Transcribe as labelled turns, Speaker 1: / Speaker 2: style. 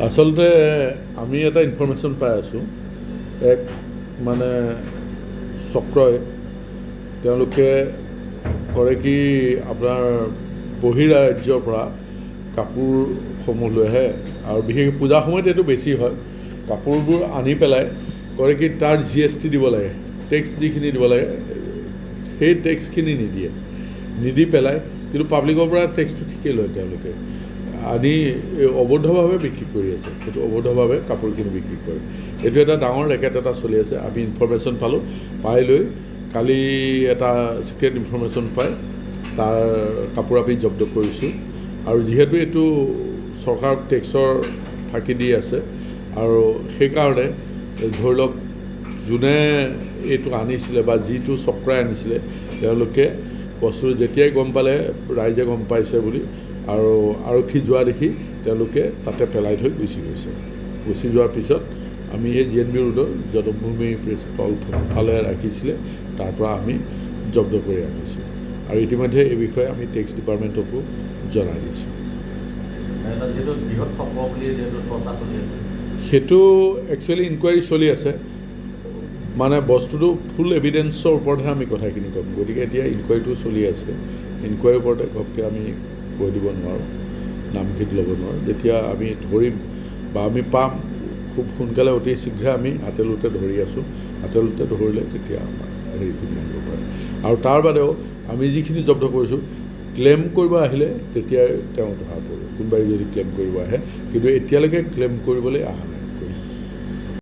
Speaker 1: আচলতে আমি এটা ইনফৰমেশ্যন পাই আছোঁ এক মানে চক্ৰই তেওঁলোকে কৰে কি আপোনাৰ বহিৰাজ্যৰ পৰা কাপোৰসমূহ লৈ আহে আৰু বিশেষকৈ পূজাৰ সময়ত এইটো বেছি হয় কাপোৰবোৰ আনি পেলাই কৰে কি তাৰ GST দিব লাগে টেক্স যিখিনি দিব লাগে সেই টেক্সখিনি নিদি পেলাই কিন্তু পাব্লিকৰ পৰা টেক্সটো ঠিকেই লয় তেওঁলোকে আনি অবৈধভাৱে বিক্ৰী কৰি আছে সেইটো অবৈধভাৱে কাপোৰখিনি বিক্ৰী কৰে এইটো এটা ডাঙৰ ৰেকেট এটা চলি আছে আমি ইনফৰমেশ্যন পালোঁ পাই লৈ কালি এটা চিক্ৰেট ইনফৰমেশ্যন পাই তাৰ কাপোৰ আমি জব্দ কৰিছোঁ আৰু যিহেতু এইটো চৰকাৰক টেক্সৰ ফাঁকি দি আছে আৰু সেইকাৰণে ধৰি লওক যোনে এইটো আনিছিলে বা যিটো চক্ৰাই আনিছিলে তেওঁলোকে বস্তুটো যেতিয়াই গম পালে ৰাইজে গম পাইছে বুলি আৰু আৰক্ষী যোৱা দেখি তেওঁলোকে তাতে পেলাই থৈ গুচি গৈছে গুচি যোৱাৰ পিছত আমি এই GNB ৰোডৰ জনমভূমি প্ৰেছ তল ফালে ৰাখিছিলে তাৰ পৰা আমি জব্দ কৰি আনিছোঁ আৰু ইতিমধ্যে এই বিষয়ে আমি টেক্স ডিপাৰ্টমেণ্টকো জনাই দিছোঁ সেইটো একচুৱেলি ইনকুৱাৰী চলি আছে মানে বস্তুটো ফুল এভিডেন্সৰ ওপৰতহে আমি কথাখিনি ক'ম গতিকে এতিয়া ইনকুৱাৰীটো চলি আছে ইনকুৱাৰীৰ ওপৰতে ঘপকৈ আমি কৈ দিব নোৱাৰোঁ নামখিনি ল'ব নোৱাৰোঁ যেতিয়া আমি ধৰিম বা আমি পাম খুব সোনকালে অতি শীঘ্ৰে আমি হাতেলোতে ধৰি আছোঁ হাতেলোতে ধৰিলে তেতিয়া আমাৰ হেৰিখিনি আহিব পাৰে আৰু তাৰ বাদেও আমি যিখিনি জব্দ কৰিছোঁ ক্লেইম কৰিব আহিলে তেতিয়াই তেওঁ ধৰা পৰিব কোনোবাই যদি ক্লেইম কৰিব আহে কিন্তু এতিয়ালৈকে ক্লেইম কৰিবলৈ অহা নাই